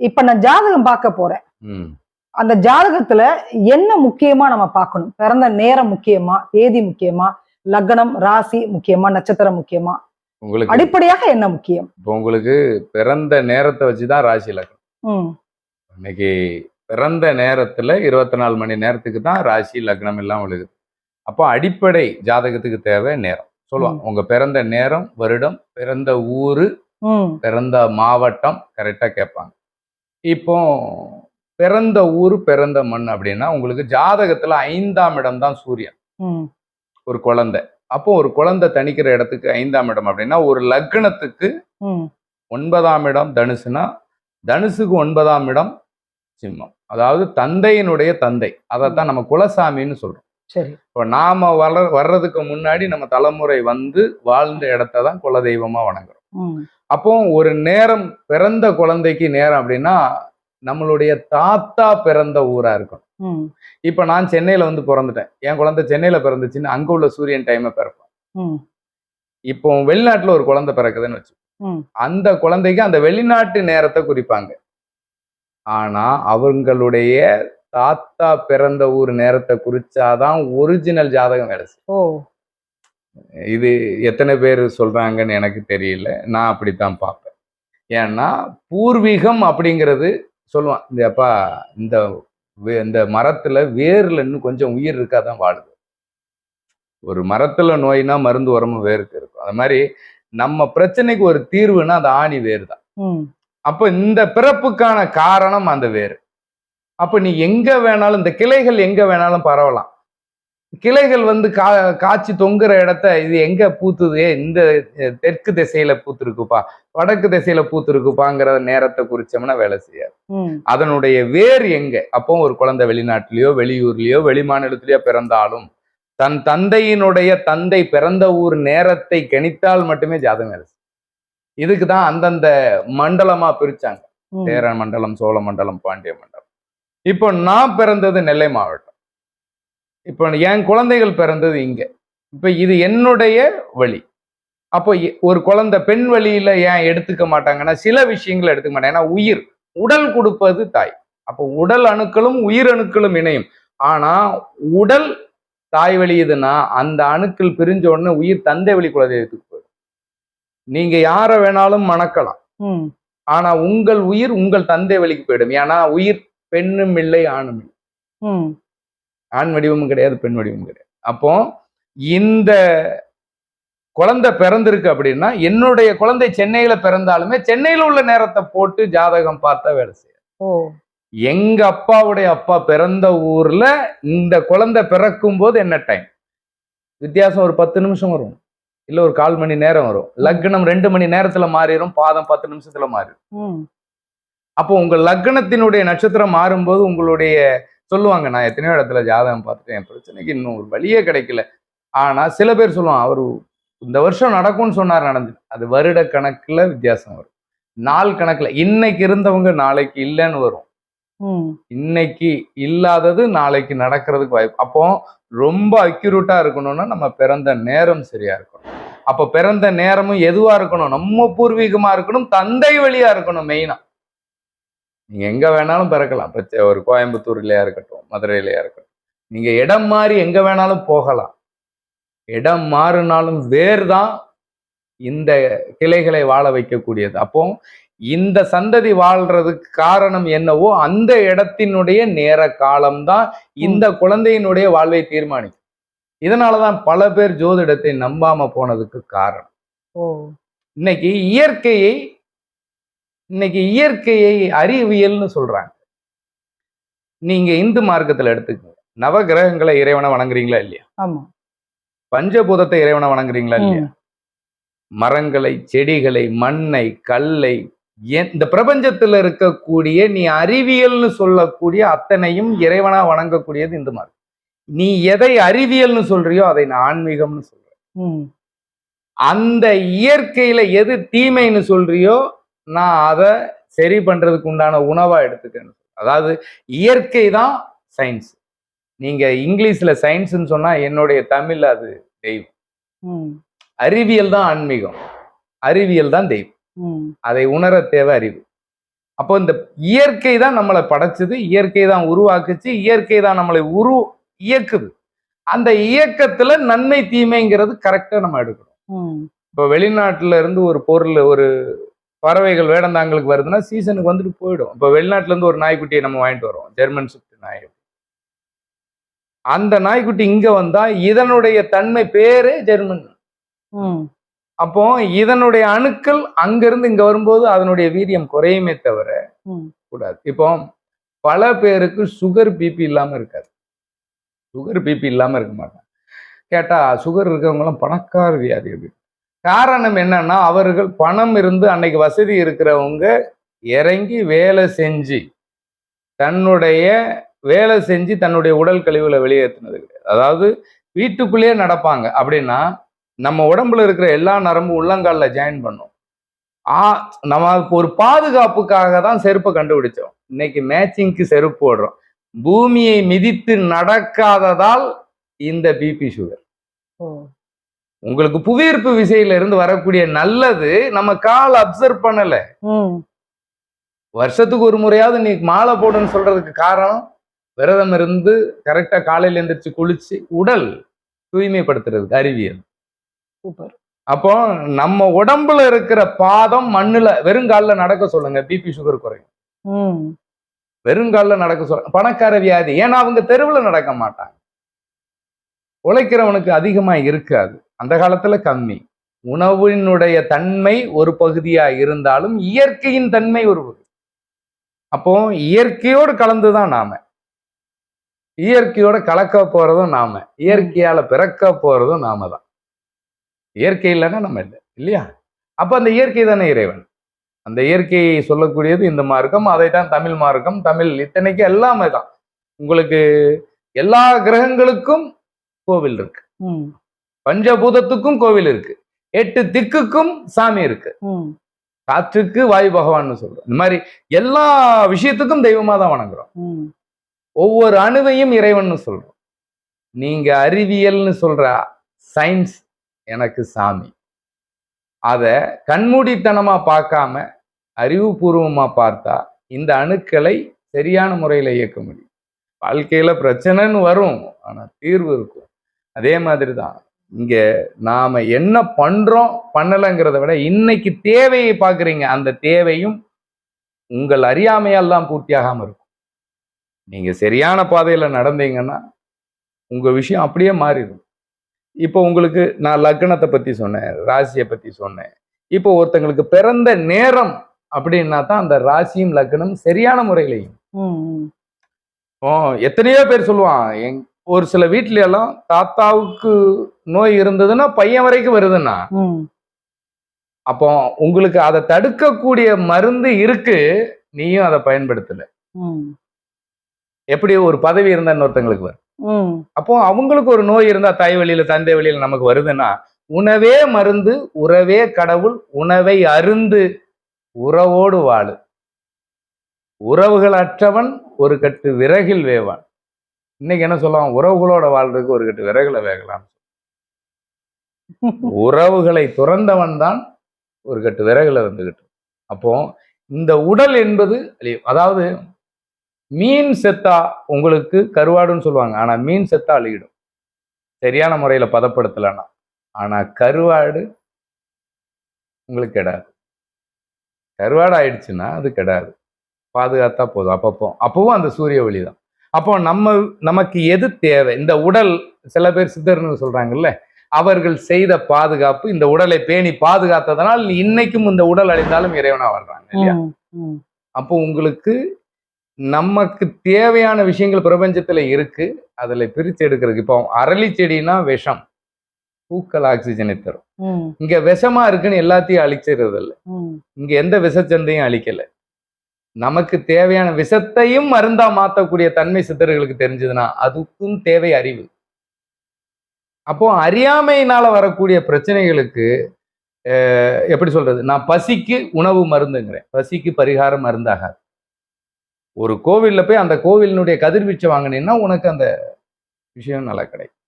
இப்ப நான் ஜாதகம் பார்க்க போறேன். ம். அந்த ஜாதகத்துல என்ன முக்கியமா நம்ம பார்க்கணும்? பிறந்த நேரம் முக்கியமா? தேதி முக்கியமா? லக்னம், ராசி முக்கியமா? நட்சத்திரம் முக்கியமா? உங்களுக்கு அடிப்படையாக என்ன முக்கியம்? இப்போ உங்களுக்கு பிறந்த நேரத்தை வச்சுதான் ராசி லக்னம். ம். இன்னைக்கு பிறந்த நேரத்துல 24 மணி நேரத்துக்கு தான் ராசி லக்னம் எல்லாம் விழுகுது. அப்போ அடிப்படை ஜாதகத்துக்கு தேவை நேரம் சொல்லுவாங்க. உங்க பிறந்த நேரம், வருடம், பிறந்த ஊரு, ம். பிறந்த மாவட்டம் கரெக்டா கேட்பாங்க. இப்போ பிறந்த ஊர், பிறந்த மண் அப்படின்னா உங்களுக்கு ஜாதகத்துல 5ஆம் இடம் தான் சூரியன். ம். ஒரு குழந்தை. அப்போ ஒரு குழந்தை தணிக்கிற இடத்துக்கு 5ஆம் இடம் அப்படின்னா ஒரு லக்னத்துக்கு ம். 9ஆம் இடம் தனுசுனா, தனுசுக்கு 9ஆம் இடம் சிம்மம். அதாவது தந்தையினுடைய தந்தை. அதைத்தான் நம்ம குலசாமின்னு சொல்றோம். சரி. இப்போ நாம வர்றதுக்கு முன்னாடி நம்ம தலைமுறை வந்து வாழ்ந்த இடத்த தான் குலதெய்வமா வணங்குறோம். ம். அப்போ ஒரு நேரம் பிறந்த குழந்தைக்கு நேரம் அப்படின்னா நம்மளுடைய தாத்தா பிறந்த ஊரா இருக்கணும். ம். இப்ப நான் சென்னையில வந்து பிறந்துட்டேன். என் குழந்தை சென்னையில பிறந்துச்சுன்னு அங்க உள்ள சூரியன் டைமை பிறப்பேன். ம். இப்போ வெளிநாட்டுல ஒரு குழந்தை பிறக்குதுன்னு வச்சு, ம். அந்த குழந்தைக்கு அந்த வெளிநாட்டு நேரத்தை குறிப்பாங்க. ஆனா அவங்களுடைய தாத்தா பிறந்த ஊர் நேரத்தை குறிச்சாதான் ஒரிஜினல் ஜாதகம் வேலை செய்யும். ஓ. இது எத்தனை பேர் சொல்றாங்கன்னு எனக்கு தெரியல. நான் அப்படித்தான் பார்ப்பேன். ஏன்னா பூர்வீகம் அப்படிங்கிறது சொல்லுவான். இந்த அப்பா இந்த இந்த மரத்துல வேர்ல இன்னும் கொஞ்சம் உயிர் இருக்காதான் வாழுது. ஒரு மரத்துல நோய்னா மருந்து உரமும் வேருக்கு இருக்கும். அது மாதிரி நம்ம பிரச்சனைக்கு ஒரு தீர்வுனா அது ஆணி வேறு தான். ம். அப்ப இந்த பிறப்புக்கான காரணம் அந்த வேறு. அப்ப நீ எங்க வேணாலும் இந்த கிளைகள் எங்க வேணாலும் பரவலாம். கிளைகள் வந்து காய்ச்சி தொங்குற இடத்த இது எங்க பூத்துது, இந்த தெற்கு திசையில பூத்துருக்குப்பா, வடக்கு திசையில பூத்துருக்குப்பாங்கிற நேரத்தை குறிச்சோம்னா வேலை செய்யாது. ம். அதனுடைய வேர் எங்க? அப்போ ஒரு குழந்தை வெளிநாட்டிலயோ வெளியூர்லயோ வெளிமாநிலத்திலயோ பிறந்தாலும் தன் தந்தையினுடைய தந்தை பிறந்த ஊர் நேரத்தை கணித்தால் மட்டுமே ஜாதகம் வேலை செய்யும். இதுக்குதான் அந்தந்த மண்டலமா பிரிச்சாங்க. ம். சேர மண்டலம், சோழ மண்டலம், பாண்டிய மண்டலம். இப்போ நான் பிறந்தது நெல்லை மாவட்டம். இப்போ என் குழந்தைகள் பிறந்தது இங்க. இப்ப இது என்னுடைய வழி. அப்போ ஒரு குழந்தை பெண் வழியில ஏன் எடுத்துக்க மாட்டாங்கன்னா சில விஷயங்களை எடுத்துக்க மாட்டாங்க. ஏன்னா உயிர், உடல் கொடுப்பது தாய். அப்போ உடல் அணுக்களும் உயிர் அணுக்களும் இணையும். ஆனா உடல் தாய் வழியுதுன்னா அந்த அணுக்கள் பிரிஞ்ச உடனே உயிர் தந்தை வழி குலதெய்வத்துக்கு போயிடும். நீங்க யார வேணாலும் மணக்கலாம். ம். ஆனா உங்கள் உயிர் உங்கள் தந்தை வழிக்கு போயிடும். ஏன்னா உயிர் பெண்ணும் இல்லை ஆணும் இல்லை. ம். ஆண் வடிவமும் கிடையாது, பெண் வடிவமும் கிடையாது. அப்போ இந்த குழந்தை பிறந்திருக்கு அப்படின்னா என்னுடைய குழந்தை சென்னையில பிறந்தாலுமே சென்னையில உள்ள நேரத்தை போட்டு ஜாதகம் பார்த்தா வேலை செய்யும். ஓ. எங்க அப்பாவுடைய அப்பா பிறந்த ஊர்ல இந்த குழந்தை பிறக்கும் போது என்ன டைம் வித்தியாசம்? ஒரு 10 நிமிஷம் வரும், இல்ல ஒரு 1/4 மணி நேரம் வரும். லக்னம் 2 மணி நேரத்துல மாறிடும், பாதம் 10 நிமிஷத்துல மாறிடும். ம். அப்போ உங்க லக்னத்தினுடைய நட்சத்திரம் மாறும்போது உங்களுடைய சொல்லுவாங்க, நான் எத்தனையோ இடத்துல ஜாதகம் பார்த்துட்டேன், என் பிரச்சனைக்கு இன்னும் ஒரு வழியே கிடைக்கல. ஆனா சில பேர் சொல்லுவாங்க, அவரு இந்த வருஷம் நடக்கும்னு சொன்னார், நடந்து. அது வருட கணக்குல வித்தியாசம் வரும், நாள் கணக்குல. இன்னைக்கு இருந்தவங்க நாளைக்கு இல்லைன்னு வரும். ம். இன்னைக்கு இல்லாதது நாளைக்கு நடக்கிறதுக்கு வாய்ப்பு. அப்போ ரொம்ப அக்யூரேட்டா இருக்கணும்னா நம்ம பிறந்த நேரம் சரியா இருக்கணும். அப்ப பிறந்த நேரமும் எதுவா இருக்கணும்? நம்ம பூர்வீகமா இருக்கணும், தந்தை வழியா இருக்கணும். மெயினா நீங்க எங்க வேணாலும் பிறக்கலாம். ஒரு கோயம்புத்தூர்லயா இருக்கட்டும், மதுரையிலயா இருக்கட்டும், நீங்க இடம் மாறி எங்க வேணாலும் போகலாம். இடம் மாறினாலும் வேர் தான் இந்த கிளைகளை வாழ வைக்கக்கூடியது. அப்போ இந்த சந்ததி வாழ்றதுக்கு காரணம் என்னவோ அந்த இடத்தினுடைய நேர காலம்தான் இந்த குழந்தையினுடைய வாழ்வை தீர்மானிக்கும். இதனாலதான் பல பேர் ஜோதிடத்தை நம்பாம போனதுக்கு காரணம். ஓ. இன்னைக்கு இயற்கையை அறிவியல்னு சொல்றாங்க. நீங்க இந்து மார்க்கத்துல எடுத்துக்கோங்க, நவ கிரகங்களை இறைவனை வணங்குறீங்களா இல்லையா? ஆமா. பஞ்சபூதத்தை இறைவனை வணங்குறீங்களா இல்லையா? மரங்களை, செடிகளை, மண்ணை, கல்லை, இந்த பிரபஞ்சத்துல இருக்கக்கூடிய நீ அறிவியல்னு சொல்லக்கூடிய அத்தனையும் இறைவனா வணங்கக்கூடியது இந்து மார்க்கம். நீ எதை அறிவியல்னு சொல்றியோ அதை நான் ஆன்மீகம்னு சொல்றேன். அந்த இயற்கையில எது தீமைன்னு சொல்றியோ நான் அதை சரி பண்றதுக்கு உண்டான உணவா எடுத்துக்கேன். அதாவது இயற்கை தான் சயின்ஸ். நீங்க இங்கிலீஷ்ல சயின்ஸ்ன்னு சொன்னா என்னுடைய தமிழ்ல அது தெய்வம். அறிவியல் தான் ஆன்மீகம், அறிவியல் தான் தெய்வம். அதை உணர தேவை அறிவு. அப்போ இந்த இயற்கை தான் நம்மளை படைச்சது, இயற்கை தான் உருவாக்குச்சு, இயற்கை தான் நம்மளை இயக்குது. அந்த இயக்கத்துல நன்மை தீமைங்கிறது கரெக்டா நம்ம எடுக்கணும். இப்போ வெளிநாட்டுல இருந்து ஒரு பொருள், ஒரு பறவைகள் வேடந்தாங்களுக்கு வருதுன்னா சீசனுக்கு வந்துட்டு போயிடும். இப்போ வெளிநாட்டுல இருந்து ஒரு நாய்க்குட்டியை நம்ம வாங்கிட்டு வரோம், ஜெர்மன் ஷெப்பர்ட் நாய். அந்த நாய்க்குட்டி இங்க வந்தா இதனுடைய தன்மை பேரே ஜெர்மன். அப்போ இதனுடைய அணுக்கள் அங்கிருந்து இங்க வரும்போது அதனுடைய வீரியம் குறையுமே தவிர கூடாது. இப்போ பல பேருக்கு சுகர் பிபி இல்லாம இருக்காது. சுகர் பிபி இல்லாம இருக்க மாட்டாங்க. கேட்டா சுகர் இருக்கவங்க எல்லாம் பணக்கார வியாதி அப்படின்னு. காரணம் என்னன்னா, அவர்கள் பணம் இருந்து அன்னைக்கு வசதி இருக்கிறவங்க இறங்கி வேலை செஞ்சு தன்னுடைய உடல் கழிவுகளை வெளியேற்றினது கிடையாது. அதாவது வீட்டுக்குள்ளேயே நடப்பாங்க அப்படின்னா நம்ம உடம்புல இருக்கிற எல்லா நரம்பு உள்ளங்காலில் ஜாயின் பண்ணும். நம்ம ஒரு பாதுகாப்புக்காக தான் செருப்பை கண்டுபிடிச்சோம். இன்னைக்கு மேட்சிங்க்கு செருப்பு போடுறோம். பூமியை மிதித்து நடக்காததால் இந்த பிபி சுகர். உங்களுக்கு புவியீர்ப்பு விசையில இருந்து வரக்கூடிய நல்லது நம்ம கால் அப்சர்வ் பண்ணல. வருஷத்துக்கு ஒரு முறையாவது நீ மாலை போடுன்னு சொல்றதுக்கு காரணம், விரதம் இருந்து கரெக்டா காலையில எந்திரிச்சு குளிச்சு உடல் தூய்மைப்படுத்துறதுக்கு அறிவியல். அப்போ நம்ம உடம்புல இருக்கிற பாதம் மண்ணுல வெறுங்கால நடக்க சொல்லுங்க, பிபி சுகர் குறையும். வெறுங்கால நடக்க சொல்லுங்க. பணக்கார வியாதி, ஏன்னா அவங்க தெருவுல நடக்க மாட்டாங்க. உழைக்கிறவனுக்கு அதிகமா இருக்காது, அந்த காலத்துல கம்மி. உணவினுடைய தன்மை ஒரு பகுதியா இருந்தாலும் இயற்கையின் தன்மை ஒரு பகுதி. அப்போ இயற்கையோடு கலந்துதான் நாம, இயற்கையோட கலக்க போறதும் நாம, இயற்கையால பிறக்க போறதும் நாம தான். இயற்கை இல்லைன்னா நம்ம இல்லை இல்லையா? அப்ப அந்த இயற்கை தானே இறைவன். அந்த இயற்கையை சொல்லக்கூடியது இந்த மார்க்கம், அதைத்தான் தமிழ் மார்க்கம். தமிழ் இத்தனைக்கு எல்லாமே தான். உங்களுக்கு எல்லா கிரகங்களுக்கும் கோவில் இருக்கு, பஞ்சபூதத்துக்கும் கோவில் இருக்கு, 8 திக்குக்கும் சாமி இருக்கு, காற்றுக்கு வாயு பகவான் சொல்றோம். இந்த மாதிரி எல்லா விஷயத்துக்கும் தெய்வமா தான் வணங்குறோம். ஒவ்வொரு அணுவையும் இறைவன் சொல்றோம். நீங்க அறிவியல்னு சொல்ற சயின்ஸ் எனக்கு சாமி. அத கண்மூடித்தனமா பார்க்காம அறிவுபூர்வமா பார்த்தா இந்த அணுக்களை சரியான முறையில இயக்க முடியும். வாழ்க்கையில பிரச்சனைன்னு வரும், ஆனா தீர்வு இருக்கும். அதே மாதிரிதான் இங்க நாம என்ன பண்றோம் பண்ணலைங்கிறத விட இன்னைக்கு தேவையை பார்க்குறீங்க, அந்த தேவையும் உங்கள் அறியாமையால் தான் பூர்த்தியாகாம இருக்கும். நீங்க சரியான பாதையில நடந்தீங்கன்னா உங்க விஷயம் அப்படியே மாறிடும். இப்போ உங்களுக்கு நான் லக்னத்தை பத்தி சொன்னேன், ராசியை பத்தி சொன்னேன். இப்போ ஒருத்தங்களுக்கு பிறந்த நேரம் அப்படின்னா தான் அந்த ராசியும் லக்னம் சரியான முறையிலையும். எத்தனையோ பேர் சொல்லுவான், ஒரு சில வீட்ல எல்லாம் தாத்தாவுக்கு நோய் இருந்ததுன்னா பையன் வரைக்கும் வருதுன்னா, அப்போ உங்களுக்கு அதை தடுக்கக்கூடிய மருந்து இருக்கு, நீயும் அதை பயன்படுத்தல. எப்படி ஒரு பதவி இருந்தா இன்னொருத்தங்களுக்கு வரும். அப்போ அவங்களுக்கு ஒரு நோய் இருந்தா தாய் வழியில தந்தை வழியில நமக்கு வருதுன்னா, உணவே மருந்து உறவே கடவுள், உணவை அருந்து உறவோடு வாழு, உறவுகள் அற்றவன் ஒரு கட்டு விறகில் வேவான். இன்னைக்கு என்ன சொல்லுவான், உறவுகளோட வாழ்றதுக்கு ஒரு கட்டு விறகுல வேகலாம். உறவுகளை துறந்தவன் தான் ஒரு கட்டு விறகுல வந்துகிட்டு. அப்போ இந்த உடல் என்பது, அதாவது மீன் செத்தா உங்களுக்கு கருவாடுன்னு சொல்லுவாங்க, ஆனா மீன் செத்தா அழியிடும் சரியான முறையில பதப்படுத்தலைன்னா. ஆனா கருவாடு உங்களுக்கு கெடாது. கருவாடு ஆயிடுச்சுன்னா அது கெடாது, பாதுகாத்தா போதும். அப்பவும் அந்த சூரிய ஒளி தான். அப்போ நமக்கு எது தேவை, இந்த உடல், சில பேர் சித்தர்னு சொல்றாங்கல்ல, அவர்கள் செய்த பாதுகாப்பு, இந்த உடலை பேணி பாதுகாத்ததனால் இன்னைக்கும் இந்த உடல் அழிந்தாலும் இறைவனா வாழ்றாங்க இல்லையா? அப்போ உங்களுக்கு நமக்கு தேவையான விஷயங்கள் பிரபஞ்சத்துல இருக்கு, அதுல பிரிச்சு எடுக்கிறதுக்கு. இப்போ அரளி செடினா விஷம், பூக்கள் ஆக்சிஜனை தரும். இங்க விஷமா இருக்குன்னு எல்லாத்தையும் அழிச்சிடுறது இல்லை, இங்க எந்த விஷச்சந்தையும் அழிக்கல. நமக்கு தேவையான விஷத்தையும் மருந்தா மாத்தக்கூடிய தன்மை சித்தர்களுக்கு தெரிஞ்சதுன்னா அதுக்கும் தேவை அறிவு. அப்போ அறியாமையினால வரக்கூடிய பிரச்சனைகளுக்கு எப்படி சொல்றது, நான் பசிக்கு உணவு மருந்துங்கிறேன், பசிக்கு பரிகாரம் மருந்தாகாது. ஒரு கோவில்ல போய் அந்த கோவிலினுடைய கதிர்வீச்சை வாங்கினீங்கன்னா உனக்கு அந்த விஷயம் நல்லா கிடைக்கும்.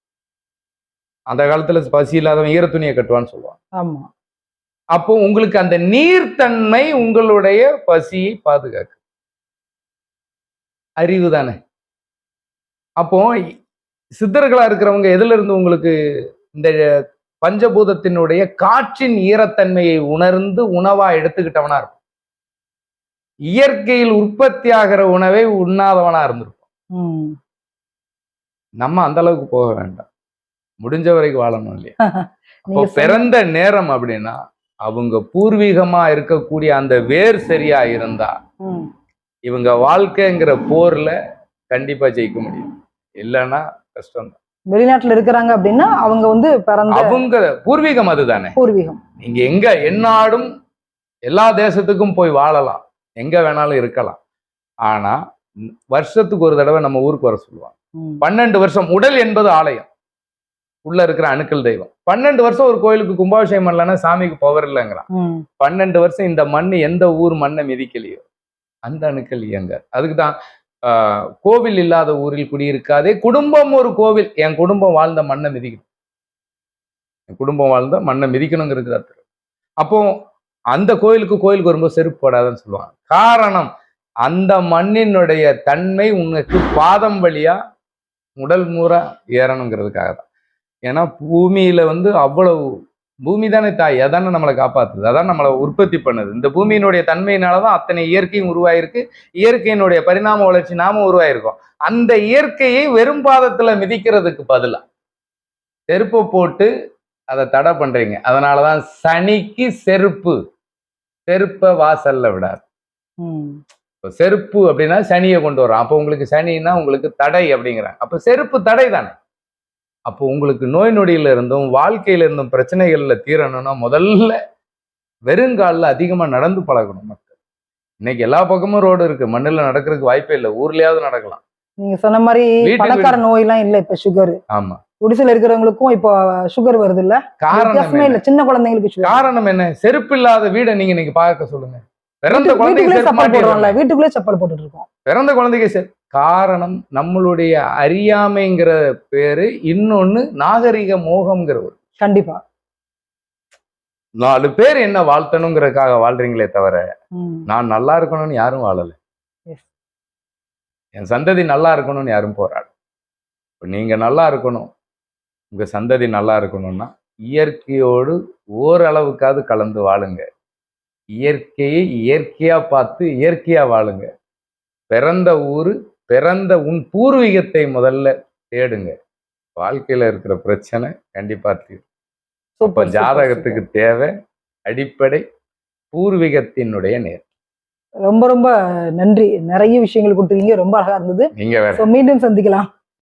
அந்த காலத்துல பசி இல்லாதவன் ஈர துணியை கட்டுவான்னு சொல்லுவாங்க. ஆமா, அப்போ உங்களுக்கு அந்த நீர்த்தன்மை உங்களுடைய பசியை பாதுகாக்கு. அறிவு தானே. அப்போ சித்தர்களா இருக்கிறவங்க எதுல இருந்து உங்களுக்கு இந்த பஞ்சபூதத்தினுடைய காற்றின் ஈரத்தன்மையை உணர்ந்து உணவா எடுத்துக்கிட்டவனா இருக்கும். இயற்கையில் உற்பத்தி ஆகிற உணவை உண்ணாதவனா இருந்திருக்கும். நம்ம அந்த அளவுக்கு போக வேண்டாம், முடிஞ்ச வரைக்கும் வாழணும் இல்லையா. அப்போ பிறந்த நேரம் அப்படின்னா அவங்க பூர்வீகமா இருக்கக்கூடிய அந்த வேர் சரியா இருந்தா இவங்க வாழ்க்கைங்கிற போர்ல கண்டிப்பா ஜெயிக்க முடியும். இல்லைன்னா கஷ்டம் தான். வெளிநாட்டுல இருக்கிறாங்க அப்படின்னா அவங்க வந்து அவங்க பூர்வீகம் அதுதானே. பூர்வீகம் இங்க எங்க எந்நாடும் எல்லா தேசத்துக்கும் போய் வாழலாம், எங்க வேணாலும் இருக்கலாம். ஆனா வருஷத்துக்கு ஒரு தடவை நம்ம ஊருக்கு வர சொல்லுவாங்க. 12 வருஷம். உடல் என்பது ஆலயம், உள்ள இருக்கிற அணுக்கள் தெய்வம். 12 வருஷம் ஒரு கோயிலுக்கு கும்பாபிஷேகம் பண்ணலன்னா சாமிக்கு பவர் இல்லைங்கிறான். 12 வருஷம் இந்த மண் எந்த ஊர் மண்ணை மிதிக்கலையோ அந்த அணுக்கள் இயங்க. அதுக்குதான் கோவில் இல்லாத ஊரில் குடியிருக்காதே, குடும்பம் ஒரு கோவில். என் குடும்பம் வாழ்ந்த மண்ணை மிதிக்கணும், என் குடும்பம் வாழ்ந்த மண்ணை மிதிக்கணுங்கிறது அர்த்தம். அப்போ அந்த கோயிலுக்கு வரும்போது செருப்பு போடாதுன்னு சொல்லுவாங்க. காரணம், அந்த மண்ணினுடைய தன்மை உனக்கு பாதம் வழியா உடல் மூரா ஏறணுங்கிறதுக்காக தான். ஏன்னா பூமியில வந்து அவ்வளவு, பூமி தானே தாய், அதானே நம்மளை காப்பாத்துது, அதான் நம்மளை உற்பத்தி பண்ணுது. இந்த பூமியினுடைய தன்மையினாலதான் அத்தனை இயற்கையும் உருவாயிருக்கு, இயற்கையினுடைய பரிணாம வளர்ச்சி நாம உருவாயிருக்கோம். அந்த இயற்கையை வெறும் பாதத்துல மிதிக்கிறதுக்கு பதிலா செருப்பை போட்டு அதை தடை பண்றீங்க. அதனாலதான் சனிக்கு செருப்பு, செருப்பை வாசல்ல விடாது. செருப்பு அப்படின்னா சனியை கொண்டு வரோம். அப்போ உங்களுக்கு சனின்னா உங்களுக்கு தடை அப்படிங்கிறாங்க. அப்ப செருப்பு தடை தானே. அப்போ உங்களுக்கு நோய் நொடியில இருந்தும் வாழ்க்கையில இருந்தும் பிரச்சனைகள்ல தீரணும்னா முதல்ல வெறுங்காலில் அதிகமா நடந்து பழகணும் மக்கள். இன்னைக்கு எல்லா பக்கமும் ரோடு இருக்கு, மண்ணுல நடக்கிறதுக்கு வாய்ப்பே இல்லை, ஊர்லயாவது நடக்கலாம். நீங்க சொன்ன மாதிரி பணக்கார நோய் எல்லாம் இல்ல. இப்ப சுகர், ஆமா, குடிசையில இருக்கிறவங்களுக்கும் இப்போ சுகர் வருது இல்ல. காரணமே இல்ல, சின்ன குழந்தைங்களுக்கு காரணம் என்ன? செருப்பு இல்லாத வீடை நீங்க இன்னைக்கு பார்க்க சொல்லுங்க. பிறந்த குழந்தைக்கு வீட்டுக்குள்ளே செப்பல் போட்டுட்டு இருக்கோம். பிறந்த குழந்தைக்கு காரணம் நம்மளுடைய அறியாமைங்கிற பேரு, இன்னொன்னு நாகரிக மோகம்ங்கிற ஒரு. கண்டிப்பா 4 பேர் என்ன வாழ்த்தணுங்கிறதுக்காக வாழ்றீங்களே தவிர நான் நல்லா இருக்கணும்னு யாரும் வாழல. என் சந்ததி நல்லா இருக்கணும்னு யாரும் போராடும். நீங்க நல்லா இருக்கணும், உங்க சந்ததி நல்லா இருக்கணும்னா இயற்கையோடு ஓரளவுக்காவது கலந்து வாழுங்க. இயற்கையை இயற்கையா பார்த்து இயற்கையா வாழுங்க. பிறந்த ஊரு, பிறந்த உன் பூர்வீகத்தை முதல்ல தேடுங்க. வாழ்க்கையில இருக்கிற பிரச்சனை கண்டிப்பா தீரும். அப்ப ஜாதகத்துக்கு தேவை அடிப்படை பூர்வீகத்தினுடைய நேர். ரொம்ப ரொம்ப நன்றி. நிறைய விஷயங்கள் கொடுத்துருக்கீங்க, ரொம்ப அழகா இருந்தது. நீங்க வேற மீண்டும் சந்திக்கலாம்.